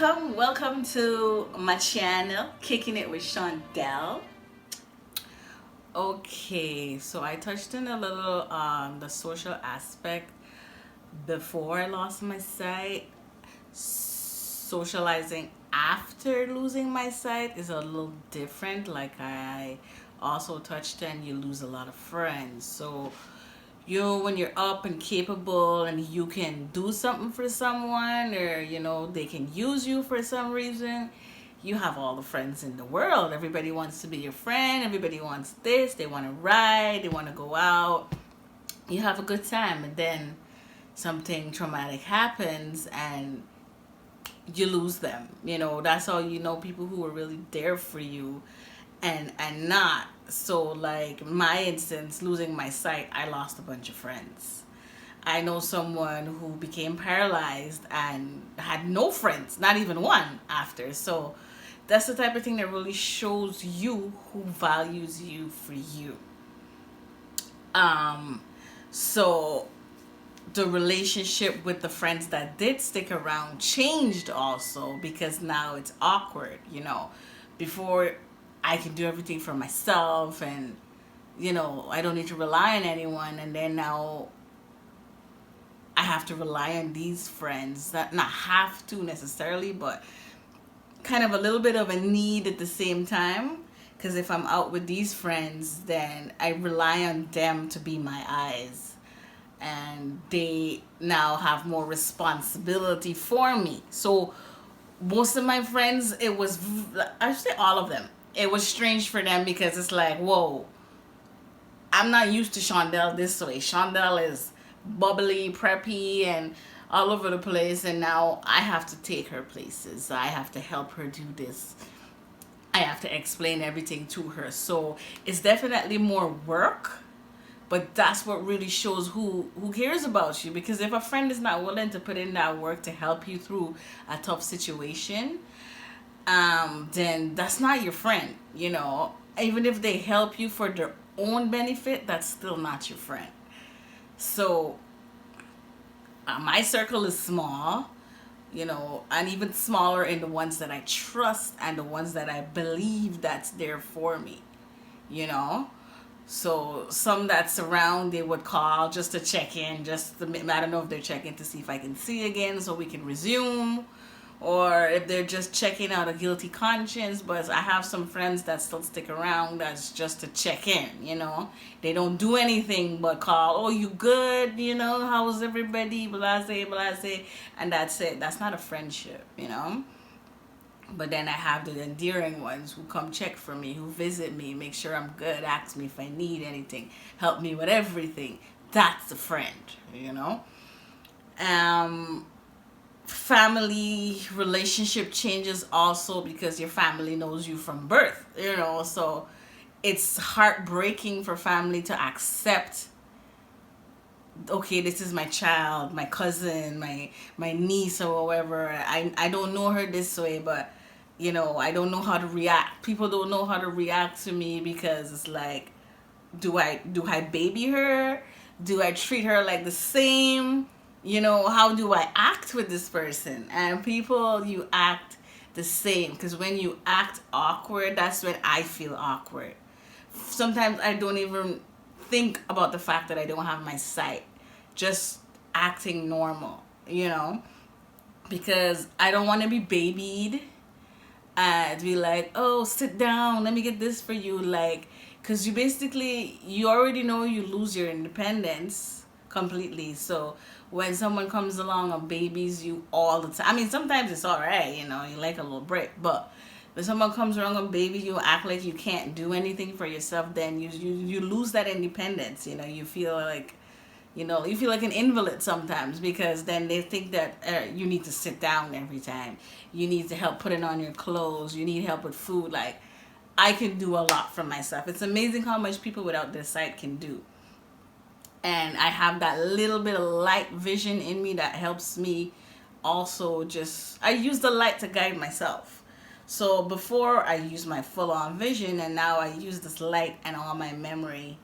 welcome to my channel, Kicking It with Shondell. Okay, so I touched on a little on the social aspect before I lost my sight. Socializing after losing my sight is a little different. Like I also touched on, you lose a lot of friends. So when you're up and capable and you can do something for someone, or they can use you for some reason, you have all the friends in the world. Everybody wants to be your friend. Everybody wants this. They want to ride. They want to go out. You have a good time, and then something traumatic happens and you lose them. That's how you know people who are really there for you and not. So like my instance, losing my sight, I lost a bunch of friends. I know someone who became paralyzed and had no friends, not even one after. So that's the type of thing that really shows you who values you for you. um so the relationship with the friends that did stick around changed also, because now it's awkward. Before, I can do everything for myself, and I don't need to rely on anyone, and then now I have to rely on these friends. That not have to necessarily, but kind of a little bit of a need at the same time, because if I'm out with these friends, then I rely on them to be my eyes, and they now have more responsibility for me. So most of my friends, it was, I should say all of them, it was strange for them, because it's like, whoa, I'm not used to Shondell this way. Shondell is bubbly, preppy, and all over the place, and now I have to take her places. I have to help her do this. I have to explain everything to her. So it's definitely more work, but that's what really shows who cares about you. Because if a friend is not willing to put in that work to help you through a tough situation, then that's not your friend. Even if they help you for their own benefit, that's still not your friend. So my circle is small, and even smaller in the ones that I trust and the ones that I believe that's there for me, you know. So some that's around, they would call just to check in, I don't know if they're checking to see if I can see again so we can resume, or if they're just checking out a guilty conscience. But I have some friends that still stick around, that's just to check in. They don't do anything but call, oh, you good, how's everybody, blase blase, and that's it. That's not a friendship. But then I have the endearing ones who come check for me, who visit me, make sure I'm good, ask me if I need anything, help me with everything. That's a friend. um Family relationship changes also, because your family knows you from birth. So it's heartbreaking for family to accept, okay, this is my child, my cousin, my niece, or whatever. I don't know her this way, but I don't know how to react. People don't know how to react to me, because it's like, do I baby her? Do I treat her like the same? How do I act with this person? And people, you act the same, because when you act awkward, that's when I feel awkward. Sometimes I don't even think about the fact that I don't have my sight, just acting normal, because I don't want to be babied and be like, oh, sit down, let me get this for you. Like, because you already know you lose your independence completely. So when someone comes along and babies you all the time, I mean, sometimes it's all right, you like a little break, but when someone comes around and baby you, act like you can't do anything for yourself, then you lose that independence. You feel like an invalid sometimes, because then they think that you need to sit down every time. You need to help putting on your clothes. You need help with food. Like, I can do a lot for myself. It's amazing how much people without their sight can do. And I have that little bit of light vision in me that helps me also. I use the light to guide myself. So before, I used my full-on vision, and now I use this light and all my memory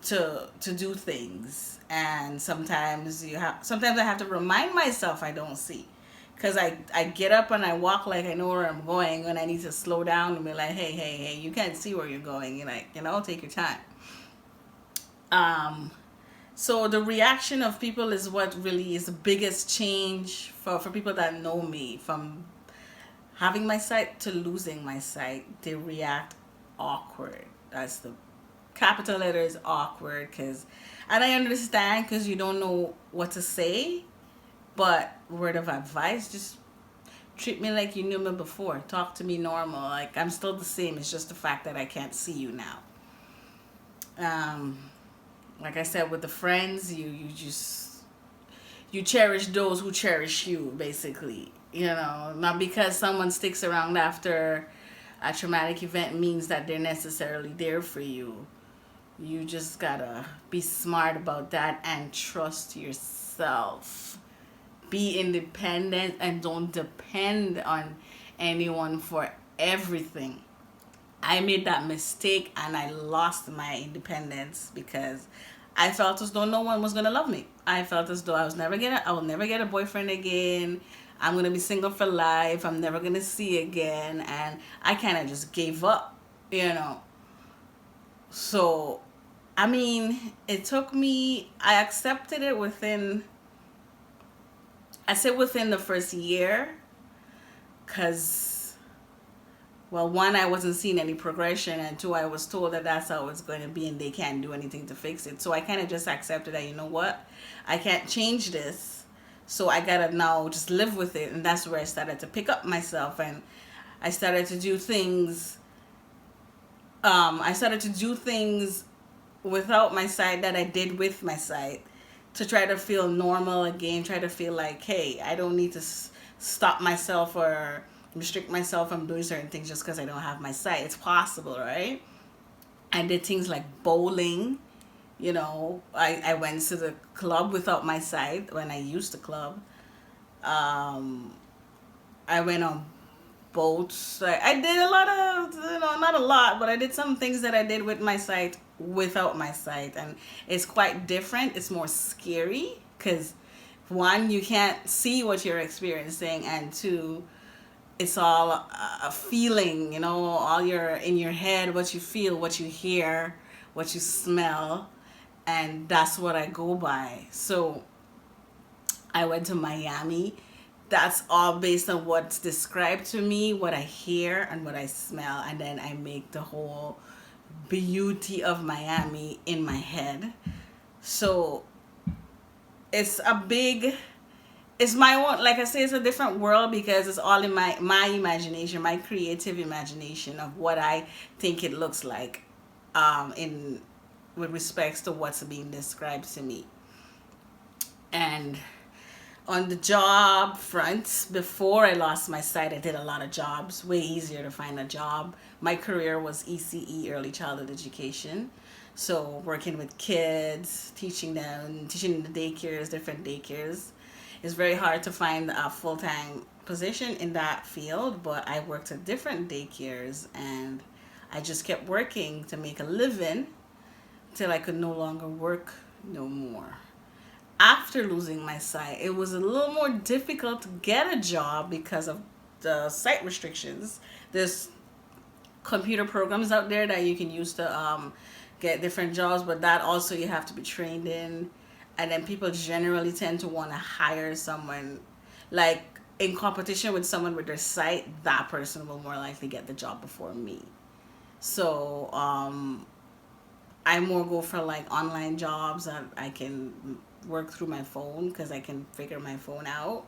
to do things. And sometimes I have to remind myself I don't see, Because I get up and I walk like I know where I'm going, and I need to slow down and be like, hey, hey, hey, you can't see where you're going. You're like, take your time. Um, so the reaction of people is what really is the biggest change for people that know me. From having my sight to losing my sight, they react awkward. That's the capital letters, awkward. And I understand because you don't know what to say. But word of advice, just treat me like you knew me before. Talk to me normal. Like I'm still the same. It's just the fact that I can't see you now. Um, like I said, with the friends, you just you cherish those who cherish you, basically. Not because someone sticks around after a traumatic event means that they're necessarily there for you. You just gotta be smart about that and trust yourself. Be independent and don't depend on anyone for everything. I made that mistake and I lost my independence because I felt as though no one was gonna love me. I felt as though I will never get a boyfriend again. I'm gonna be single for life. I'm never gonna see again, and I kind of just gave up, you know. So, I mean, it took me. I accepted it within. I said within the first year, cause well, one, I wasn't seeing any progression, and two, I was told that that's how it's going to be, and they can't do anything to fix it. So I kind of just accepted that, you know what, I can't change this, so I gotta now just live with it, and that's where I started to pick up myself, and I started to do things. I started to do things without my sight that I did with my sight to try to feel normal again, try to feel like, hey, I don't need to stop myself or restrict myself from doing certain things just because I don't have my sight. It's possible, right? I did things like bowling. I went to the club without my sight when I used the club. Um, I went on boats. I did a lot of, not a lot, but I did some things that I did with my sight without my sight. And it's quite different. It's more scary because, one, you can't see what you're experiencing, and two, it's all a feeling, all your in your head, what you feel, what you hear, what you smell, and that's what I go by. So I went to Miami. That's all based on what's described to me, what I hear, and what I smell, and then I make the whole beauty of Miami in my head. So it's a big, it's my own, like I say, it's a different world because it's all in my imagination, my creative imagination of what I think it looks like, in with respects to what's being described to me. And on the job front, before I lost my sight, I did a lot of jobs. Way easier to find a job. My career was ECE, early childhood education. So working with kids, teaching in the daycares, different daycares. It's very hard to find a full-time position in that field, but I worked at different daycares and I just kept working to make a living till I could no longer work no more. After losing my sight, it was a little more difficult to get a job because of the sight restrictions. There's computer programs out there that you can use to get different jobs, but that also you have to be trained in. And then people generally tend to want to hire someone like in competition with someone with their sight. That person will more likely get the job before me. So I more go for like online jobs that I can work through my phone because I can figure my phone out.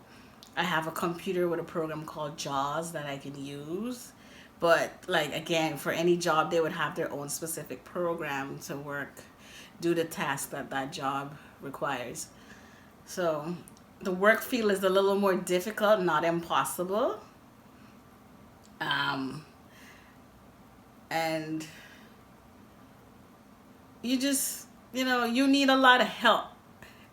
I have a computer with a program called JAWS that I can use. But like again, for any job, they would have their own specific program to do the task that job requires. So the work field is a little more difficult, not impossible. Um, and you need a lot of help.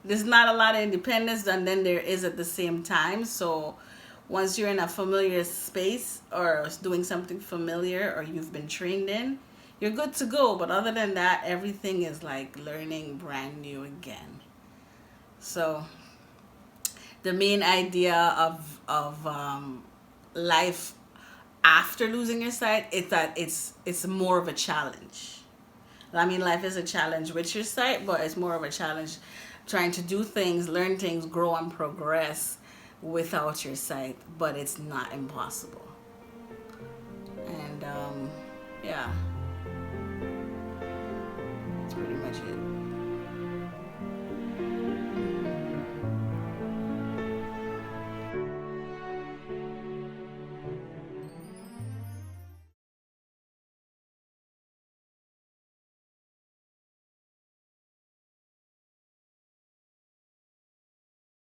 There's not a lot of independence, and then there is at the same time. So once you're in a familiar space or doing something familiar or you've been trained in, you're good to go. But other than that, everything is like learning brand new again. So the main idea of life after losing your sight is that it's more of a challenge. I mean, life is a challenge with your sight, but it's more of a challenge trying to do things, learn things, grow and progress without your sight. But it's not impossible.